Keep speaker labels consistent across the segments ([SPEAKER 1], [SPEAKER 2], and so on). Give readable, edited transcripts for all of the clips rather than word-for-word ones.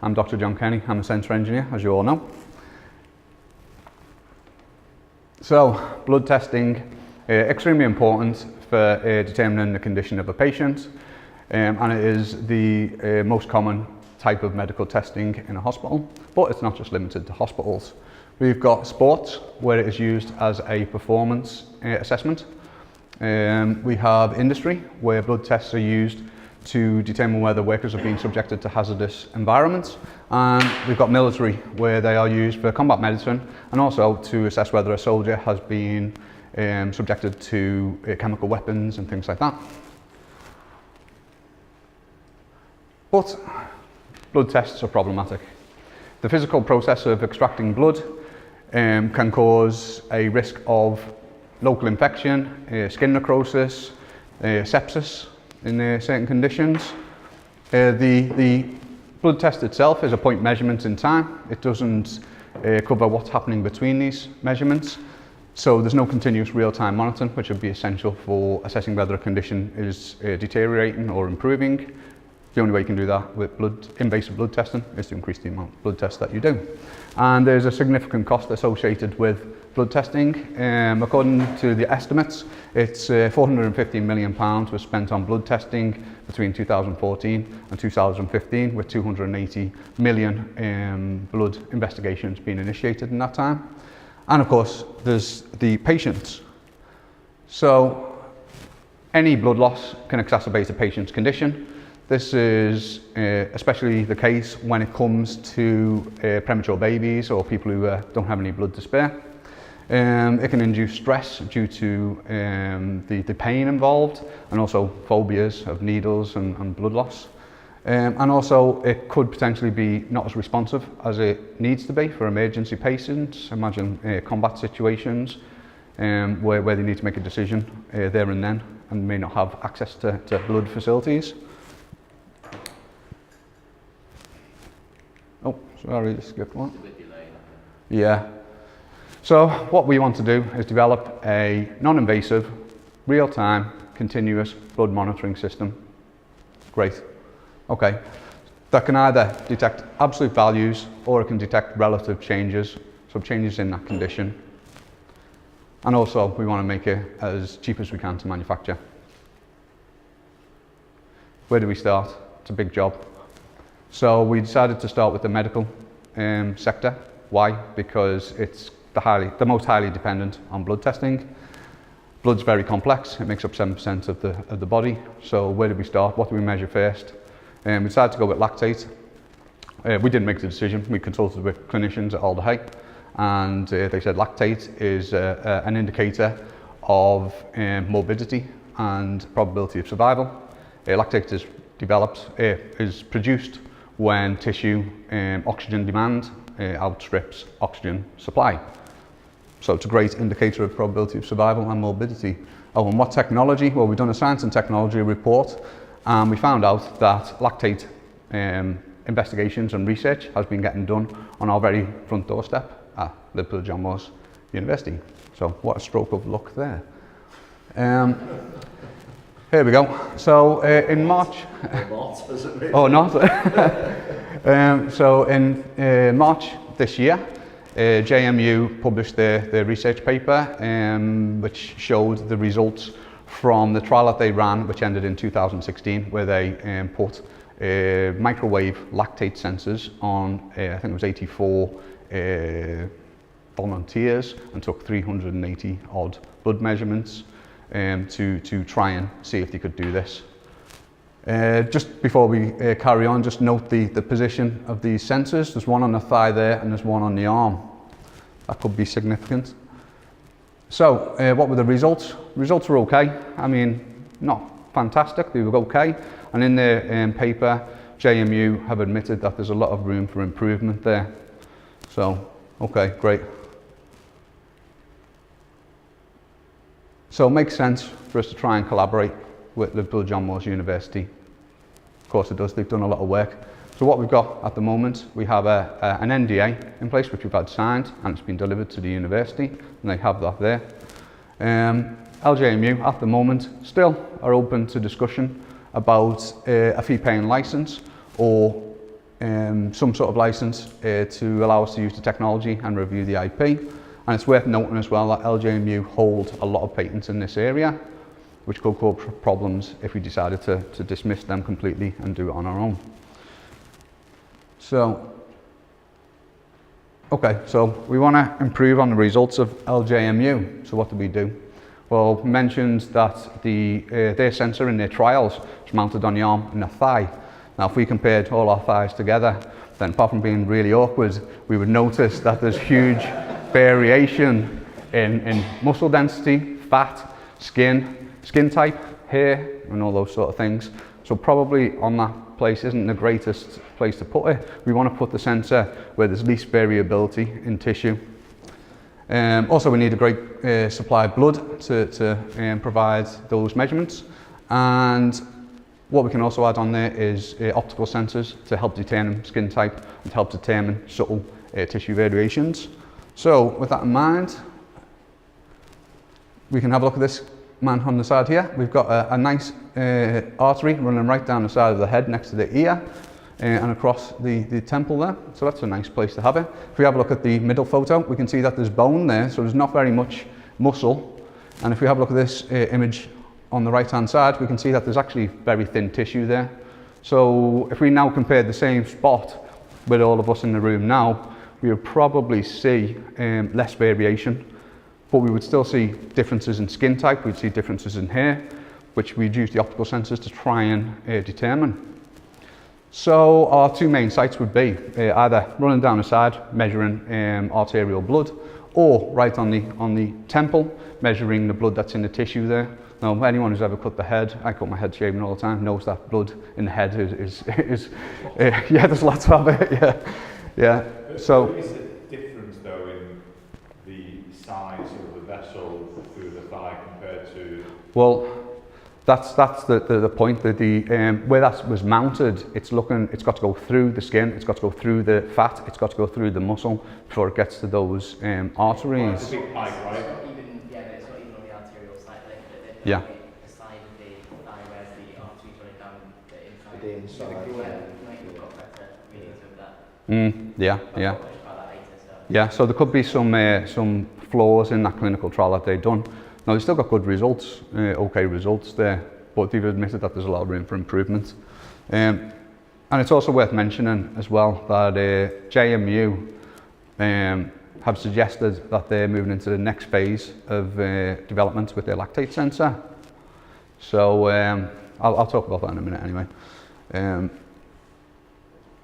[SPEAKER 1] I'm Dr. John Kenny. I'm a sensor engineer, as you all know. So, blood testing, extremely important for determining the condition of a patient, and it is the most common type of medical testing in a hospital, but it's not just limited to hospitals. We've got sports, where it is used as a performance assessment. We have industry, where blood tests are used to determine whether workers are being subjected to hazardous environments, and we've got military, where they are used for combat medicine and also to assess whether a soldier has been subjected to chemical weapons and things like that. But blood tests are problematic. The physical process of extracting blood can cause a risk of local infection, skin necrosis, sepsis in certain conditions. The blood test itself is a point measurement in time. It doesn't cover what's happening between these measurements. So there's no continuous real-time monitoring, which would be essential for assessing whether a condition is deteriorating or improving. The only way you can do that with invasive blood testing is to increase the amount of blood tests that you do. And there's a significant cost associated with blood testing. According to the estimates, it's £450 million was spent on blood testing between 2014 and 2015, with 280 million blood investigations being initiated in that time. And of course, there's the patients. So any blood loss can exacerbate a patient's condition. This is especially the case when it comes to premature babies or people who don't have any blood to spare. It can induce stress due to the pain involved, and also phobias of needles and blood loss. And also it could potentially be not as responsive as it needs to be for emergency patients. Imagine combat situations where they need to make a decision there and then and may not have access to blood facilities. Oh, sorry, I skipped one. Yeah. So what we want to do is develop a non-invasive, real-time, continuous blood monitoring system. Great. Okay. That can either detect absolute values or it can detect relative changes, so changes in that condition. And also we want to make it as cheap as we can to manufacture. Where do we start? It's a big job. So we decided to start with the medical sector. Why? Because it's the most highly dependent on blood testing. Blood's very complex. It makes up 7% of the body. So where did we start? What do we measure first? We decided to go with lactate. We didn't make the decision. We consulted with clinicians at Alder Hey, and they said lactate is an indicator of morbidity and probability of survival. Lactate is produced when tissue oxygen demand outstrips oxygen supply. So it's a great indicator of probability of survival and morbidity. Oh, and what technology? Well, we've done a science and technology report, and we found out that lactate investigations and research has been getting done on our very front doorstep at Liverpool John Moores University. So what a stroke of luck there. Here we go. So in March...
[SPEAKER 2] Not, is it really?
[SPEAKER 1] Oh, not? So in March this year, JMU published their research paper, which showed the results from the trial that they ran, which ended in 2016, where they put microwave lactate sensors on, I think it was 84 volunteers, and took 380 odd blood measurements to try and see if they could do this. Just before we carry on, just note the position of these sensors. There's one on the thigh there and there's one on the arm. That could be significant. So what were the results? Results were okay. I mean, not fantastic, they were okay. And in their paper, JMU have admitted that there's a lot of room for improvement there. So, okay, great. So it makes sense for us to try and collaborate with Liverpool John Moores University. Of course it does, they've done a lot of work. So what we've got at the moment, we have an NDA in place which we've had signed and it's been delivered to the university, and they have that there. LJMU at the moment still are open to discussion about a fee paying licence or some sort of license to allow us to use the technology and review the IP. And it's worth noting as well that LJMU hold a lot of patents in this area, which could cause problems if we decided to dismiss them completely and do it on our own. So, okay, so we want to improve on the results of LJMU. So what do we do? Well, mentioned that their sensor in their trials is mounted on the arm and the thigh. Now, if we compared all our thighs together, then apart from being really awkward, we would notice that there's huge variation in muscle density, fat, skin type, hair, and all those sort of things. So probably on that place isn't the greatest place to put it. We want to put the sensor where there's least variability in tissue. Also, we need a great supply of blood to provide those measurements. And what we can also add on there is optical sensors to help determine skin type and to help determine subtle tissue variations. So with that in mind, we can have a look at this man on the side here. We've got a nice artery running right down the side of the head next to the ear and across the temple there. So that's a nice place to have it. If we have a look at the middle photo, we can see that there's bone there, so there's not very much muscle. And if we have a look at this image on the right hand side, we can see that there's actually very thin tissue there. So if we now compare the same spot with all of us in the room now, we would probably see less variation, but we would still see differences in skin type, we'd see differences in hair, which we'd use the optical sensors to try and determine. So our two main sites would be either running down the side, measuring arterial blood, or right on the temple, measuring the blood that's in the tissue there. Now, anyone who's ever cut the head, I cut my head shaving all the time, knows that blood in the head is yeah, there's lots of it, yeah. So,
[SPEAKER 2] is there a difference though in the size of the vessel through the thigh compared to?
[SPEAKER 1] Well, that's the point. That where that was mounted, it's got to go through the skin, it's got to go through the fat, it's got to go through the muscle before it gets to those arteries.
[SPEAKER 2] It's a big pipe, right?
[SPEAKER 3] It's not even on the arterial side, like
[SPEAKER 1] Yeah.
[SPEAKER 3] the side of the thigh, whereas the arteries running down the inside.
[SPEAKER 4] The inside.
[SPEAKER 3] You've got better readings of that.
[SPEAKER 1] Yeah.
[SPEAKER 3] About that later, so.
[SPEAKER 1] Yeah, so there could be some flaws in that clinical trial that they've done. Now, they've still got good results, okay results there, but they've admitted that there's a lot of room for improvement. And it's also worth mentioning as well that JMU have suggested that they're moving into the next phase of development with their lactate sensor. So I'll talk about that in a minute anyway.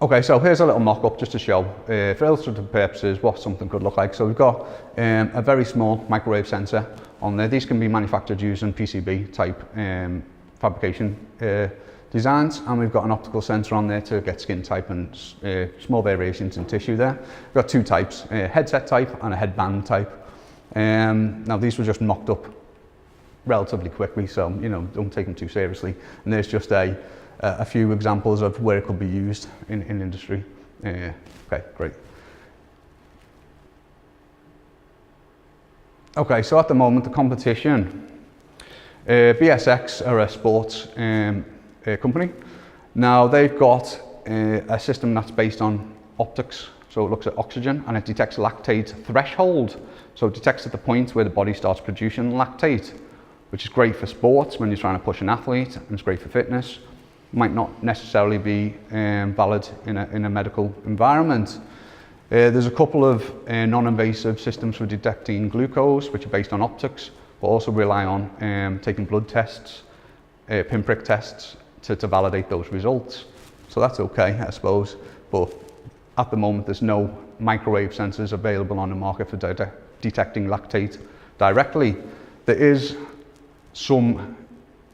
[SPEAKER 1] Okay, so here's a little mock-up just to show, for illustrative purposes, what something could look like. So we've got a very small microwave sensor on there. These can be manufactured using PCB type fabrication designs, and we've got an optical sensor on there to get skin type and small variations in tissue there. We've got two types, a headset type and a headband type. Now these were just mocked up relatively quickly, so don't take them too seriously. And there's just a few examples of where it could be used in industry. Okay, great. Okay, so at the moment the competition, BSX are a sports company. Now they've got a system that's based on optics, so it looks at oxygen and it detects lactate threshold. So it detects at the point where the body starts producing lactate, which is great for sports when you're trying to push an athlete, and it's great for fitness. Might not necessarily be valid in a medical environment. There's a couple of non-invasive systems for detecting glucose, which are based on optics, but also rely on taking blood tests, pinprick tests to validate those results. So that's okay, I suppose, but at the moment there's no microwave sensors available on the market for detecting lactate directly. There is some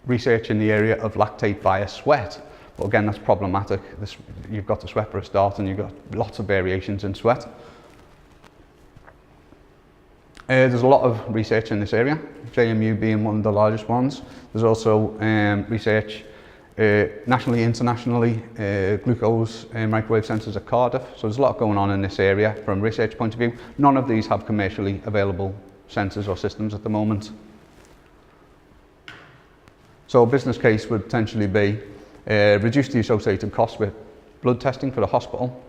[SPEAKER 1] research in the area of lactate via sweat, but again that's problematic. You've got to sweat for a start and you've got lots of variations in sweat. There's a lot of research in this area, JMU being one of the largest ones. There's also research nationally, internationally, glucose microwave sensors at Cardiff. So there's a lot going on in this area from a research point of view. None of these have commercially available sensors or systems at the moment. So a business case would potentially be reduce the associated costs with blood testing for the hospital,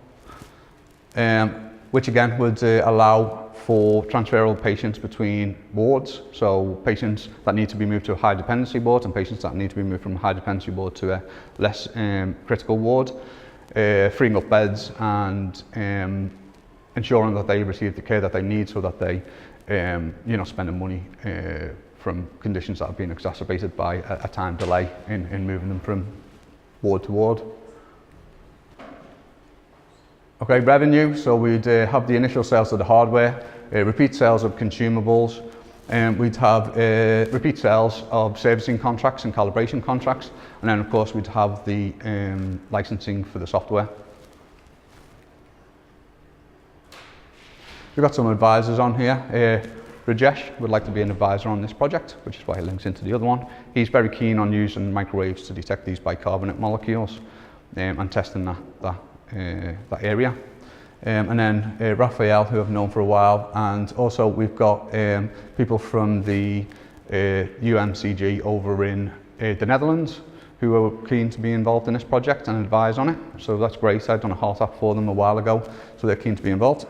[SPEAKER 1] which again would allow for transferable patients between wards. So patients that need to be moved to a high dependency ward and patients that need to be moved from a high dependency ward to a less critical ward, freeing up beds and ensuring that they receive the care that they need so that they, you're not spending money from conditions that have been exacerbated by a time delay in moving them from ward to ward. Okay, revenue, so we'd have the initial sales of the hardware, repeat sales of consumables, and we'd have repeat sales of servicing contracts and calibration contracts, and then of course we'd have the licensing for the software. We've got some advisors on here. Rajesh would like to be an advisor on this project, which is why he links into the other one. He's very keen on using microwaves to detect these bicarbonate molecules and testing that area. And then Raphael, who I've known for a while, and also we've got people from the UMCG over in the Netherlands who are keen to be involved in this project and advise on it. So that's great. I've done a heart app for them a while ago, so they're keen to be involved.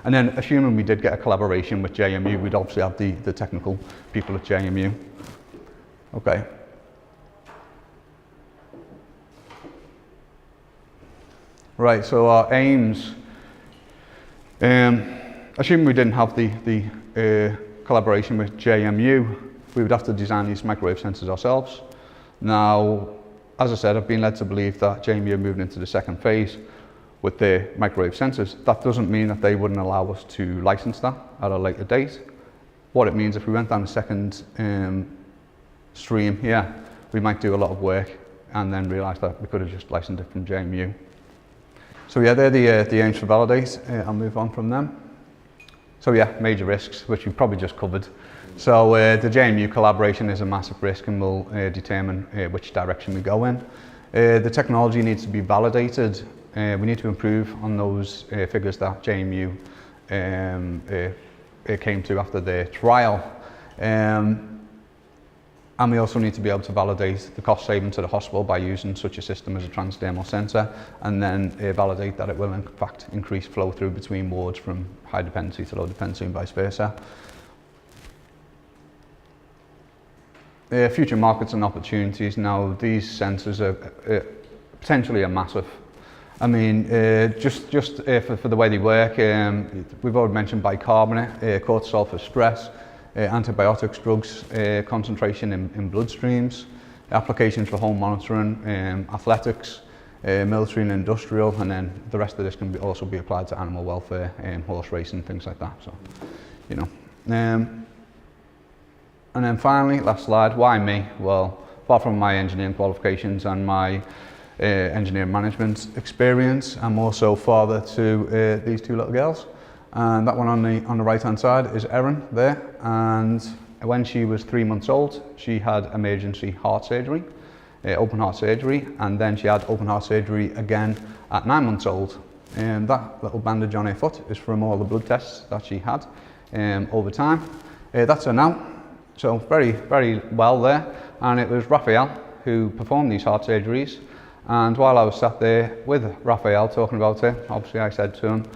[SPEAKER 1] And then assuming we did get a collaboration with JMU, we'd obviously have the technical people at JMU. Okay. Right, so our aims, assuming we didn't have the collaboration with JMU, we would have to design these microwave sensors ourselves. Now, as I said, I've been led to believe that JMU are moving into the second phase with their microwave sensors. That doesn't mean that they wouldn't allow us to license that at a later date. What it means, if we went down the second stream here, we might do a lot of work and then realise that we could have just licensed it from JMU. So yeah, they're the aims for Validate. I'll move on from them. So yeah, major risks, which we've probably just covered. So the JMU collaboration is a massive risk and will determine which direction we go in. The technology needs to be validated. We need to improve on those figures that JMU came to after their trial. And we also need to be able to validate the cost saving to the hospital by using such a system as a transdermal sensor, and then validate that it will in fact increase flow through between wards from high dependency to low dependency and vice versa. Future markets and opportunities. Now, these sensors are potentially massive. I mean, just for the way they work, we've already mentioned bicarbonate, cortisol for stress, antibiotics, drugs, concentration in bloodstreams, applications for home monitoring, athletics, military and industrial, and then the rest of this can also be applied to animal welfare, horse racing, things like that. So, you know. And then finally, last slide, why me? Well, apart from my engineering qualifications and my engineering management experience, I'm also father to these two little girls. And that one on the right hand side is Erin there, and when she was 3 months old she had emergency heart surgery, open heart surgery, and then she had open heart surgery again at 9 months old. And that little bandage on her foot is from all the blood tests that she had over time. That's her now, so very, very well there. And it was Raphael who performed these heart surgeries, and while I was sat there with Raphael talking about it, obviously I said to him,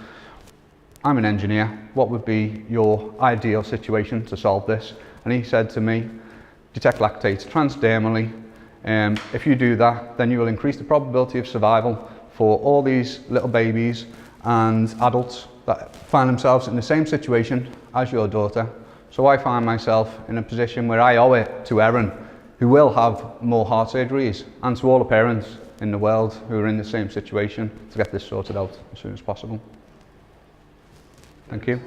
[SPEAKER 1] I'm an engineer, what would be your ideal situation to solve this? And he said to me, detect lactates transdermally. If you do that, then you will increase the probability of survival for all these little babies and adults that find themselves in the same situation as your daughter. So I find myself in a position where I owe it to Erin, who will have more heart surgeries, and to all the parents in the world who are in the same situation, to get this sorted out as soon as possible. Thank you.